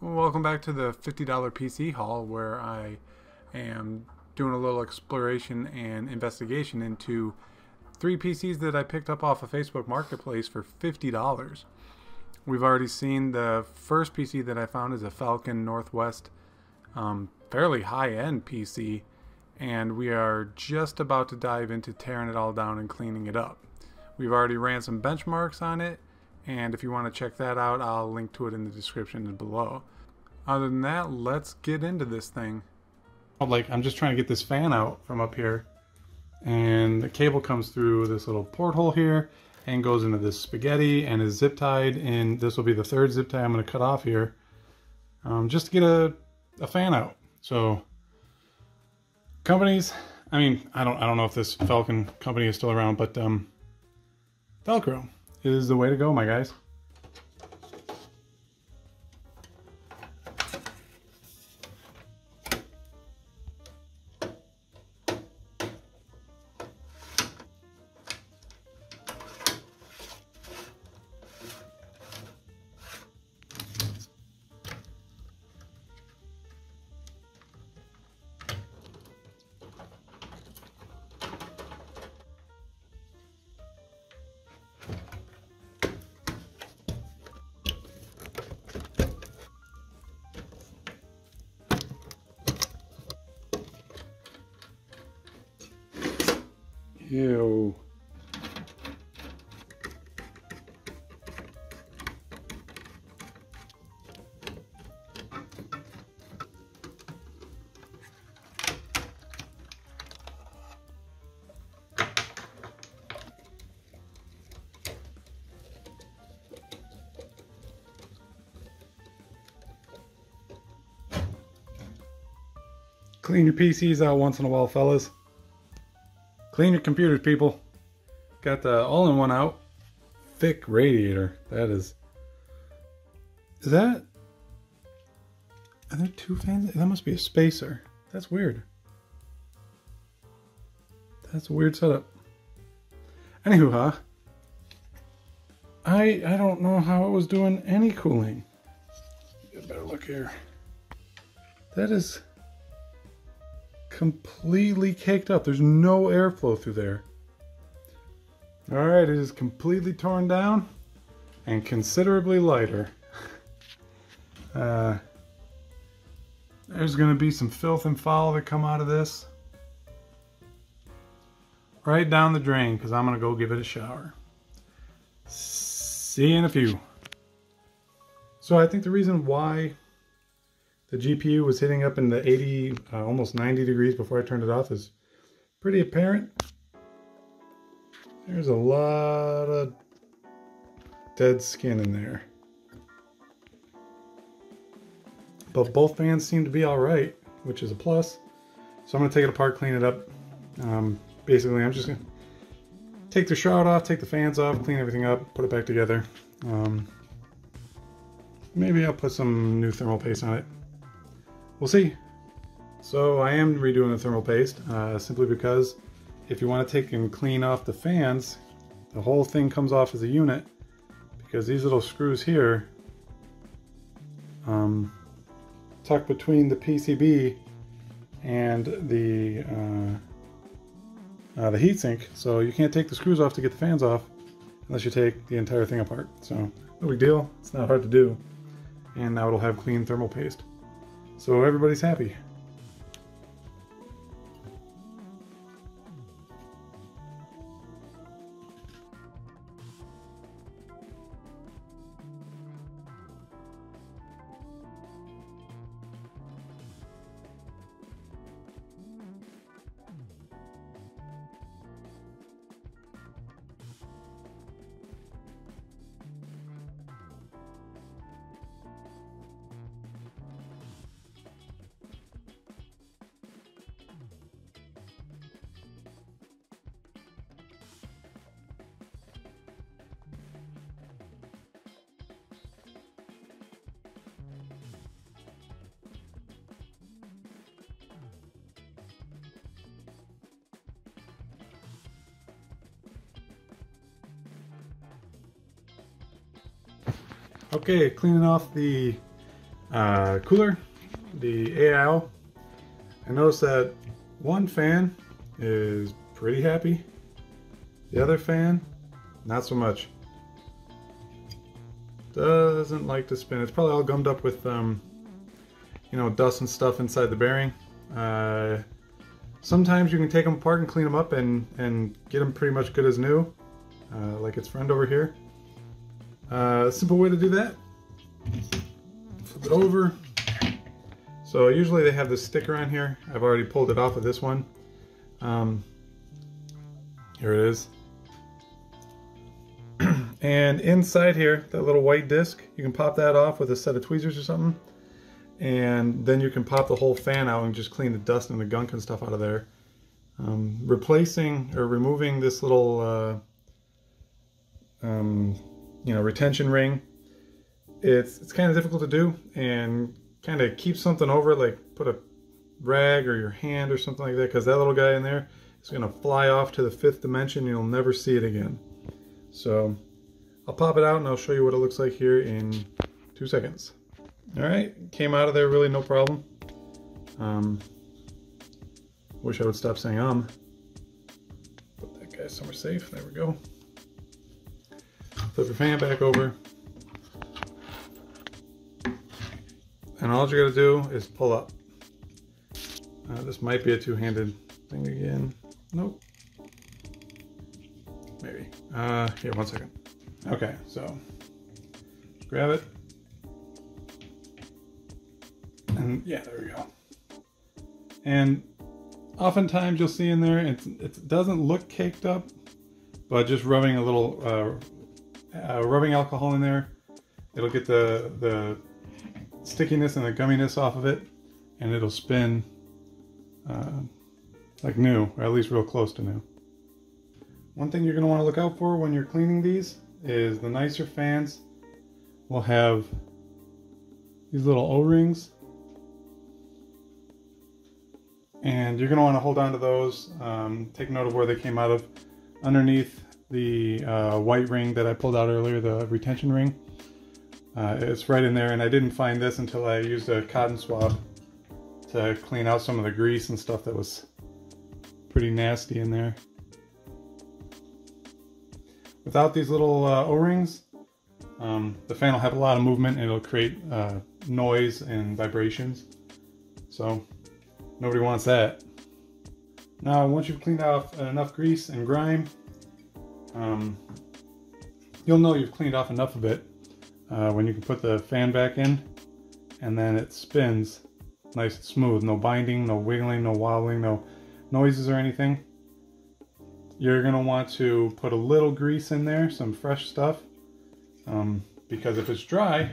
Welcome back to the $50 PC haul, where I am doing a little exploration and investigation into three PCs that I picked up off of Facebook Marketplace for $50. We've already seen the first PC that I found is a Falcon Northwest, fairly high-end PC, and we are just about to dive into tearing it all down and cleaning it up. We've already ran some benchmarks on it, and if you want to check that out, I'll link to it in the description below. Other than that, let's get into this thing. I'm just trying to get this fan out from up here, and the cable comes through this little porthole here and goes into this spaghetti and is zip tied, and this will be the third zip tie I'm going to cut off here, just to get a fan out. So companies, I mean, I don't know if this Falcon company is still around, but Velcro is the way to go, my guys. Ew. Clean your PCs out once in a while, fellas. Clean your computers, people. Got the all-in-one out. Thick radiator. That is that? Are there two fans? That must be a spacer. That's weird. That's a weird setup. Anywho, huh? I don't know how it was doing any cooling. Get a better look here. That is completely caked up. There's no airflow through there. Alright, it is completely torn down and considerably lighter. There's going to be some filth and foul that come out of this. Right down the drain, because I'm going to go give it a shower. See you in a few. So I think the reason why the GPU was hitting up in the 80, almost 90 degrees before I turned it off is pretty apparent. There's a lot of dead skin in there. But both fans seem to be alright, which is a plus. So I'm going to take it apart, clean it up. Basically, I'm just going to take the shroud off, take the fans off, clean everything up, put it back together. Maybe I'll put some new thermal paste on it. We'll see. So I am redoing the thermal paste, simply because if you want to take and clean off the fans, the whole thing comes off as a unit, because these little screws here tuck between the PCB and the heatsink, so you can't take the screws off to get the fans off unless you take the entire thing apart. So no big deal, it's not hard to do, and now it'll have clean thermal paste. So everybody's happy. Okay, cleaning off the cooler, the AIO. I noticed that one fan is pretty happy. The other fan, not so much. Doesn't like to spin. It's probably all gummed up with, you know, dust and stuff inside the bearing. Sometimes you can take them apart and clean them up and get them pretty much good as new, like its friend over here. Simple way to do that. Flip it over. So usually they have this sticker on here. I've already pulled it off of this one. Here it is. And inside here, that little white disc, you can pop that off with a set of tweezers or something. And then you can pop the whole fan out and just clean the dust and the gunk and stuff out of there. Replacing or removing this little you know, retention ring, it's kind of difficult to do, and kind of keep something over it, like put a rag or your hand or something like that, because that little guy in there is going to fly off to the 5th dimension and you'll never see it again. So I'll pop it out and I'll show you what it looks like here in 2 seconds. Alright, came out of there really no problem. Wish I would stop saying Put that guy somewhere safe, there we go. Flip your fan back over. And all you gotta do is pull up. This might be a two-handed thing again. Nope. Maybe. Here, 1 second. Okay, so grab it. And yeah, there we go. And oftentimes you'll see in there, it doesn't look caked up, but just rubbing a little rubbing alcohol in there, it'll get the stickiness and the gumminess off of it, and it'll spin like new, or at least real close to new. One thing you're going to want to look out for when you're cleaning these is the nicer fans will have these little O-rings, and you're going to want to hold on to those. Take note of where they came out of. Underneath the white ring that I pulled out earlier, the retention ring, it's right in there, and I didn't find this until I used a cotton swab to clean out some of the grease and stuff that was pretty nasty in there. Without these little O-rings, the fan will have a lot of movement and it'll create noise and vibrations. So nobody wants that. Now, once you've cleaned off enough grease and grime, you'll know you've cleaned off enough of it when you can put the fan back in, and then it spins nice and smooth. No binding, no wiggling, no wobbling, no noises or anything. You're going to want to put a little grease in there, some fresh stuff, because if it's dry,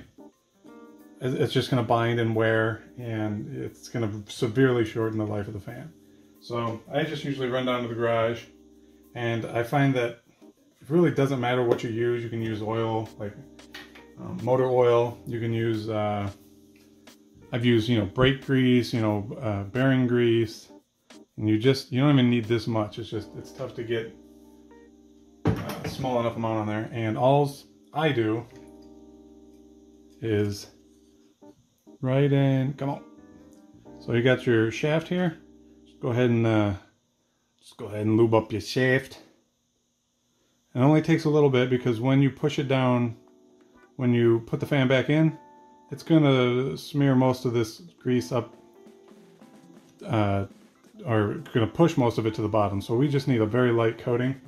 it's just going to bind and wear, and it's going to severely shorten the life of the fan. So I just usually run down to the garage, and I find that it really doesn't matter what you use. You can use oil, like motor oil. You can use, I've used, you know, brake grease, you know, bearing grease. And you don't even need this much. It's tough to get a small enough amount on there. And all I do is right in, come on. So you got your shaft here. Just go ahead and lube up your shaft. It only takes a little bit, because when you push it down, when you put the fan back in, it's gonna smear most of this grease up, or going to push most of it to the bottom. So we just need a very light coating.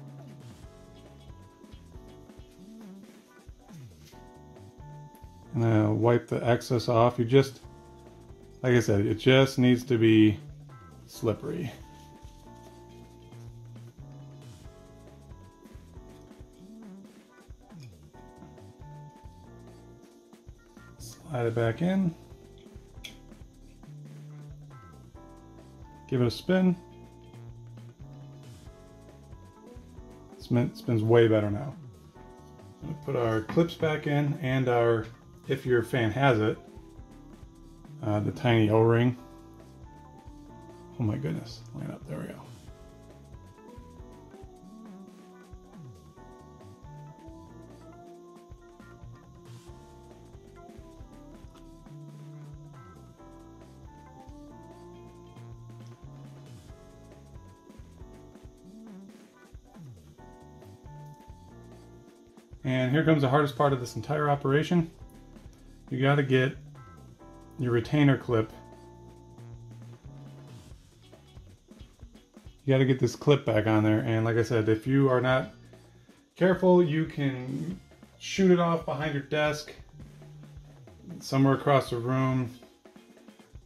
And then wipe the excess off. You just, like I said, it just needs to be slippery. Slide it back in. Give it a spin. Spins way better now. I'm going to put our clips back in, and our, if your fan has it, the tiny O-ring. Oh my goodness, line up, there we go. And here comes the hardest part of this entire operation. You got to get your retainer clip. You got to get this clip back on there. And like I said, if you are not careful, you can shoot it off behind your desk, somewhere across the room.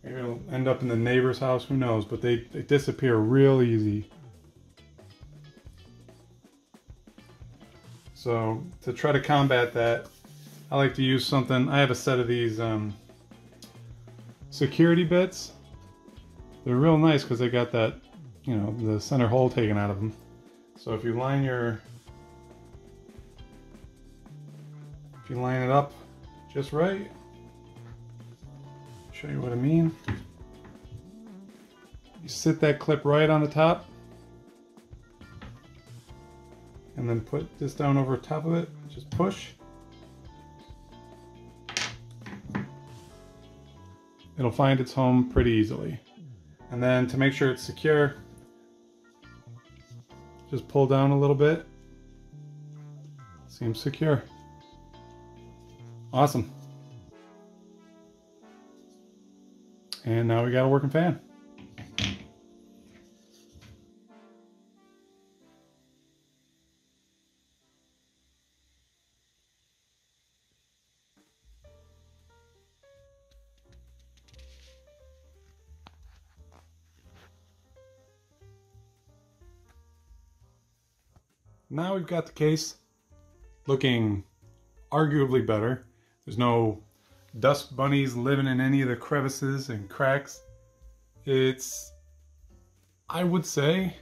Maybe it'll end up in the neighbor's house, who knows, but they disappear real easy. So to try to combat that, I like to use something. I have a set of these security bits. They're real nice because they got that, you know, the center hole taken out of them. So if you line it up just right, show you what I mean. You sit that clip right on the top, and then put this down over top of it, just push. It'll find its home pretty easily. And then to make sure it's secure, just pull down a little bit. Seems secure. Awesome. And now we got a working fan. Now we've got the case looking arguably better. There's no dust bunnies living in any of the crevices and cracks. It's, I would say,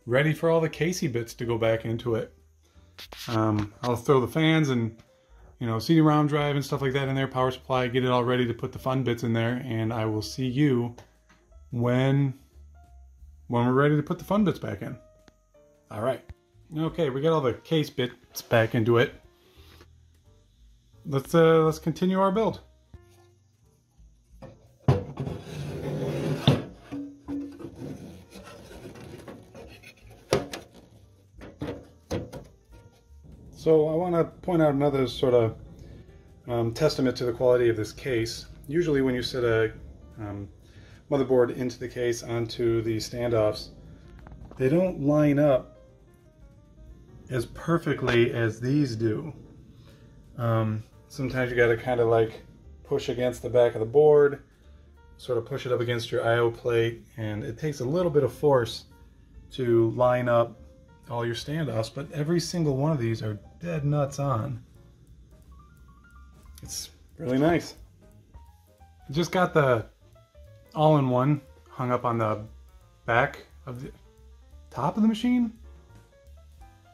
ready for all the Casey bits to go back into it. I'll throw the fans and, you know, CD-ROM drive and stuff like that in there, power supply, get it all ready to put the fun bits in there, and I will see you when we're ready to put the fun bits back in. All right. Okay, we got all the case bits back into it. Let's continue our build. So I want to point out another sort of testament to the quality of this case. Usually when you set a motherboard into the case onto the standoffs, they don't line up as perfectly as these do. Sometimes you got to kind of like push against the back of the board, sort of push it up against your I/O plate, and it takes a little bit of force to line up all your standoffs, but every single one of these are dead nuts on. It's really nice. I just got the all-in-one hung up on the back of the top of the machine.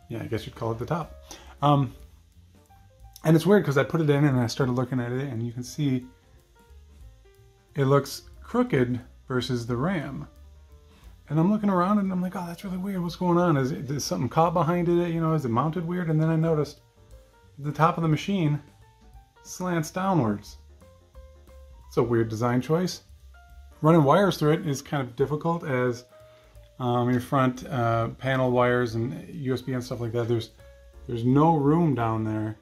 Yeah, I guess you'd call it the top. And it's weird because I put it in and I started looking at it, and you can see it looks crooked versus the RAM. And I'm looking around and I'm like, oh, that's really weird. What's going on? Is something caught behind it? You know, is it mounted weird? And then I noticed the top of the machine slants downwards. It's a weird design choice. Running wires through it is kind of difficult, as your front panel wires and USB and stuff like that. There's no room down there.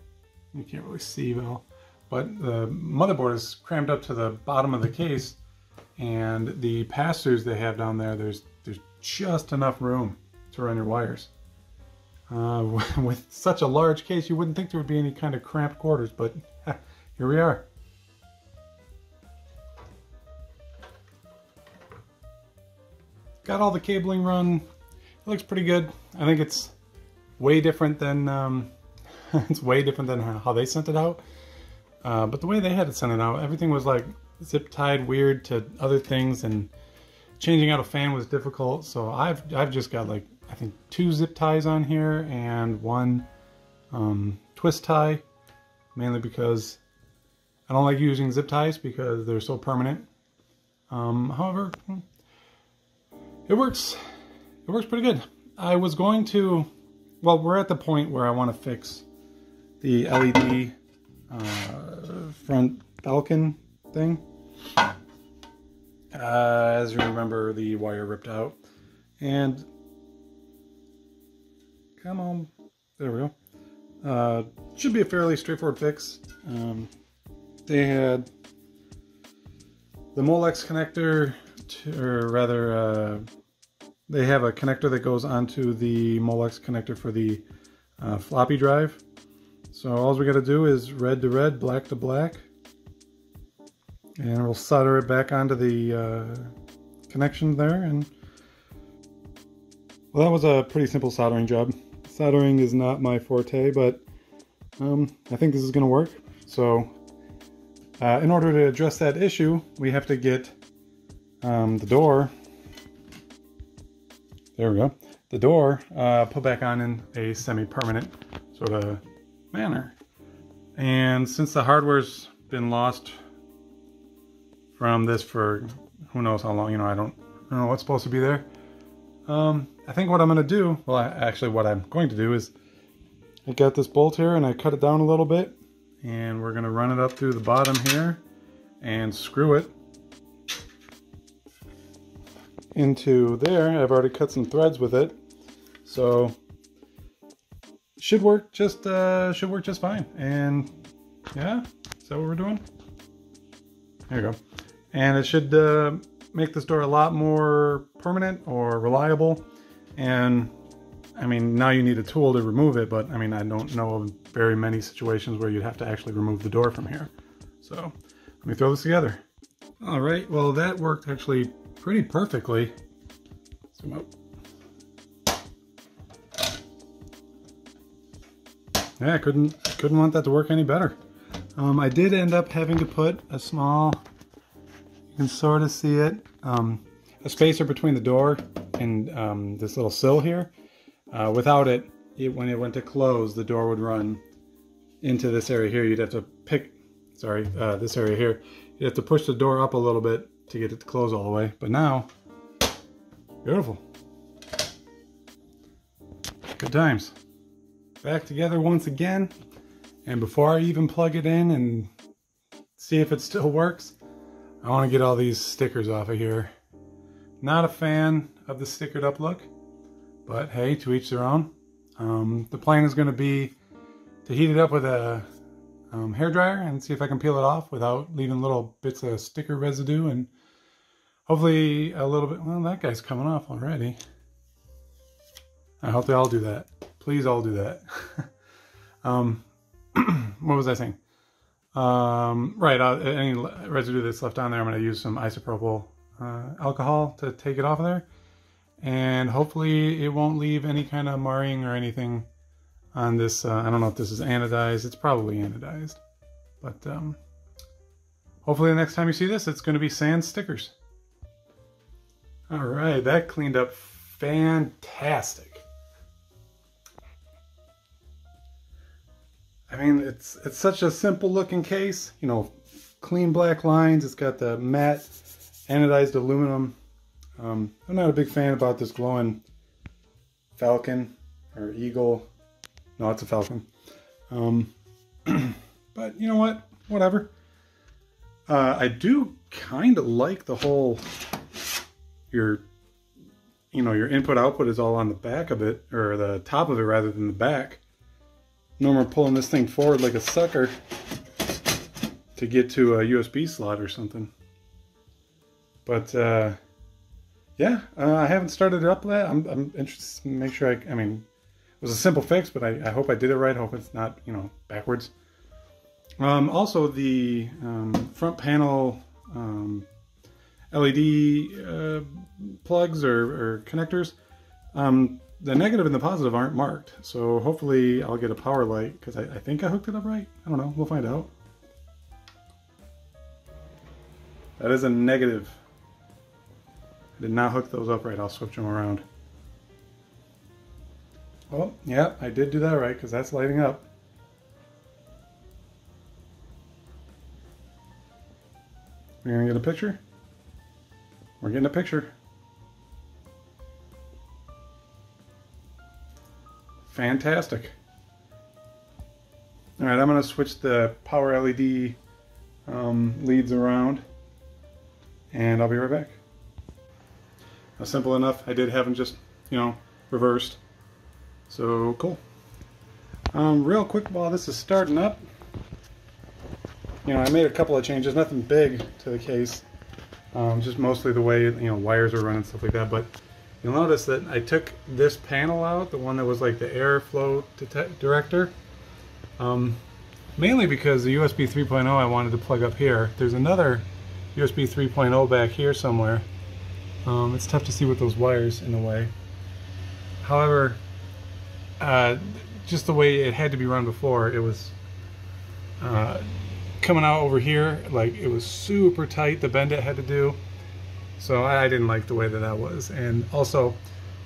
You can't really see well, but the motherboard is crammed up to the bottom of the case, and the pass-throughs they have down there, there's just enough room to run your wires. With such a large case, you wouldn't think there would be any kind of cramped quarters, but here we are. Got all the cabling run. It looks pretty good. I think it's way different than it's way different than how they sent it out. But the way they had it sent it out, everything was like zip tied weird to other things, and changing out a fan was difficult. So I've just got like, I think 2 zip ties on here and 1 twist tie, mainly because I don't like using zip ties because they're so permanent. However, it works pretty good. I was going to, well, we're at the point where I want to fix the LED front Falcon thing. As you remember, the wire ripped out, and come on, there we Should be a fairly straightforward fix. They had the Molex connector, or rather, they have a connector that goes onto the Molex connector for the floppy drive. So all we got to do is red to red, black to black, and we'll solder it back onto the connection there. And well, that was a pretty simple soldering job. Soldering is not my forte, but I think this is going to work. So in order to address that issue, we have to get the door, there we go, the door put back on in a semi-permanent sort of manner. And since the hardware's been lost from this for who knows how long, you know, I don't know what's supposed to be there. I think what I'm going to do, well, actually what I'm going to do is I got this bolt here and I cut it down a little bit, and we're going to run it up through the bottom here and screw it into there. I've already cut some threads with it, so should work just fine. And yeah, is that what we're doing? There you go. And it should make this door a lot more permanent or reliable. And I mean, now you need a tool to remove it, but I mean, I don't know of very many situations where you'd have to actually remove the door from here. So let me throw this together. All right, well, that worked actually pretty perfectly. Zoom out. Yeah, I couldn't want that to work any better. I did end up having to put a small, you can sort of see it, a spacer between the door and this little sill here. Without it, when it went to close, the door would run into this area here. You'd have to this area here. You'd have to push the door up a little bit to get it to close all the way. But now, beautiful. Good times. Back together once again. And before I even plug it in and see if it still works, I want to get all these stickers off of here. Not a fan of the stickered up look, but hey, to each their own. The plan is going to be to heat it up with a hairdryer and see if I can peel it off without leaving little bits of sticker residue, and hopefully a little bit. Well, that guy's coming off already. I hope they all do that. Please all do that. What was I saying? Right, any residue that's left on there, I'm going to use some isopropyl alcohol to take it off of there. And hopefully it won't leave any kind of marring or anything on this. I don't know if this is anodized. It's probably anodized. But hopefully the next time you see this, it's going to be sans stickers. All right, that cleaned up fantastic. I mean, it's such a simple looking case. You know, clean black lines. It's got the matte anodized aluminum. I'm not a big fan about this glowing falcon or eagle. No, it's a falcon. But you know what? Whatever. I do kind of like the whole, your input output is all on the back of it, or the top of it rather than the back. Normally pulling this thing forward like a sucker to get to a USB slot or something. But yeah, I haven't started it up yet. I'm interested to make sure I mean, it was a simple fix, but I hope I did it right. I hope it's not, you know, backwards. Also, the front panel LED plugs or connectors, the negative and the positive aren't marked. So hopefully I'll get a power light, because I think I hooked it up right. I don't know. We'll find out. That is a negative. I did not hook those up right. I'll switch them around. Oh, yeah, I did do that right, because that's lighting up. We're gonna get a picture. We're getting a picture. Fantastic. All right, I'm gonna switch the power LED leads around, and I'll be right back. Simple enough. I did have them just, you know, reversed. So cool. Real quick while this is starting up, I made a couple of changes, nothing big to the case, just mostly the way, wires are running, stuff like that. But you'll notice that I took this panel out, the one that was like the airflow director, mainly because the USB 3.0 I wanted to plug up here. There's another USB 3.0 back here somewhere. It's tough to see with those wires in the way. However, just the way it had to be run before, it was coming out over here, like it was super tight, the bend it had to do. So I didn't like the way that was. And also,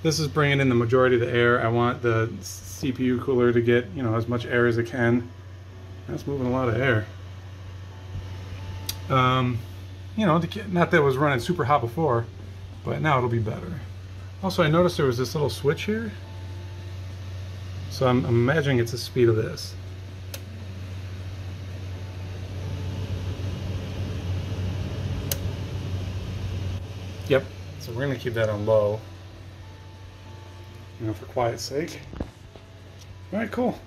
this is bringing in the majority of the air. I want the CPU cooler to get, as much air as it can. That's moving a lot of air. Not that it was running super hot before, but now it'll be better. Also, I noticed there was this little switch here. So I'm imagining it's the speed of this. Yep, so we're going to keep that on low, for quiet's sake. Alright, cool.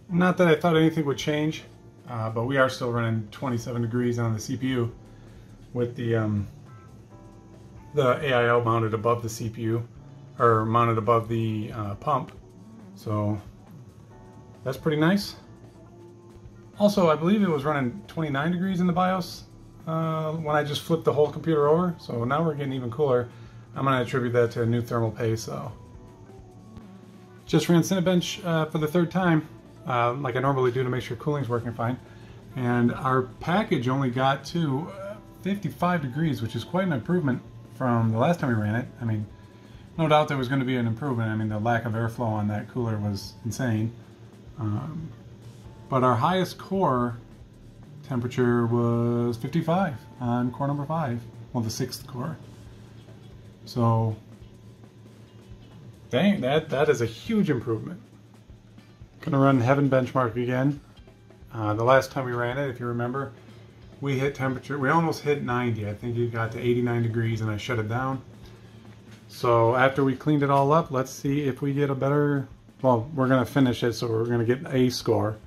Not that I thought anything would change, but we are still running 27 degrees on the CPU with the AIO mounted above the CPU, or mounted above the pump. So that's pretty nice. Also, I believe it was running 29 degrees in the BIOS when I just flipped the whole computer over. So now we're getting even cooler. I'm going to attribute that to a new thermal paste. So just ran Cinebench for the third time, like I normally do, to make sure cooling's working fine. And our package only got to 55 degrees, which is quite an improvement from the last time we ran it. I mean, no doubt there was going to be an improvement. I mean, the lack of airflow on that cooler was insane. But our highest core temperature was 55 on core number 5, well, the 6th core. So, dang, that is a huge improvement. Gonna run Heaven Benchmark again. The last time we ran it, if you remember, we hit temperature, we almost hit 90. I think it got to 89 degrees and I shut it down. So after we cleaned it all up, let's see if we get a better, well, we're going to finish it, so we're going to get a score.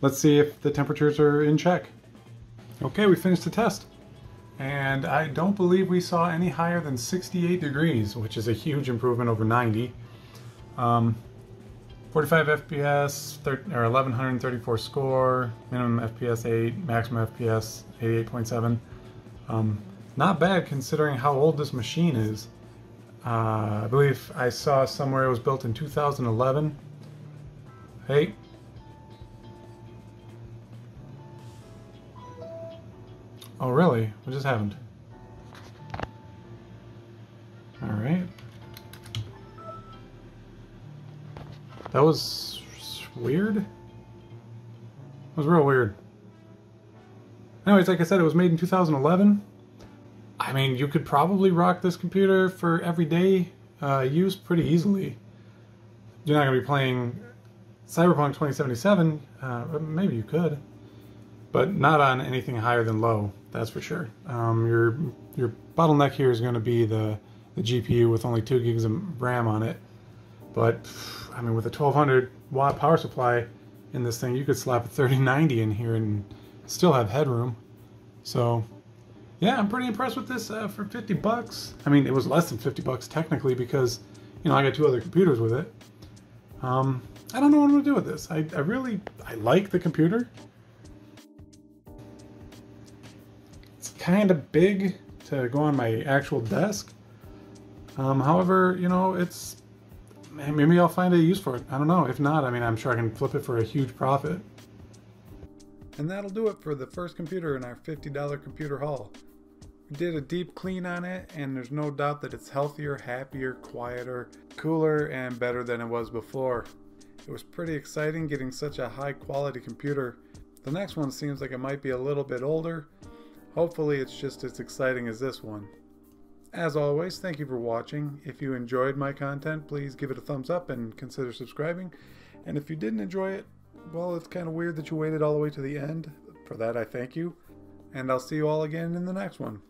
Let's see if the temperatures are in check. Okay, we finished the test. And I don't believe we saw any higher than 68 degrees, which is a huge improvement over 90. 45 FPS, or 1134 score, minimum FPS 8, maximum FPS 88.7. Not bad considering how old this machine is. I believe I saw somewhere it was built in 2011. Hey. Oh really? What just happened? Alright. That was weird. It was real weird. Anyways, like I said, it was made in 2011. I mean, you could probably rock this computer for everyday use pretty easily. You're not going to be playing Cyberpunk 2077. Maybe you could, but not on anything higher than low. That's for sure. Your bottleneck here is going to be the GPU with only 2 gigs of RAM on it. But I mean, with a 1200 watt power supply in this thing, you could slap a 3090 in here and still have headroom. So yeah, I'm pretty impressed with this for 50 bucks. I mean, it was less than 50 bucks technically because, I got 2 other computers with it. I don't know what I'm going to do with this. I like the computer. It's kind of big to go on my actual desk. However, it's, maybe I'll find a use for it. I don't know. If not, I mean, I'm sure I can flip it for a huge profit. And that'll do it for the first computer in our $50 computer haul. We did a deep clean on it, and there's no doubt that it's healthier, happier, quieter, cooler, and better than it was before. It was pretty exciting getting such a high quality computer. The next one seems like it might be a little bit older. Hopefully it's just as exciting as this one. As always, thank you for watching. If you enjoyed my content, please give it a thumbs up and consider subscribing. And if you didn't enjoy it, well, it's kind of weird that you waited all the way to the end. For that, I thank you. And I'll see you all again in the next one.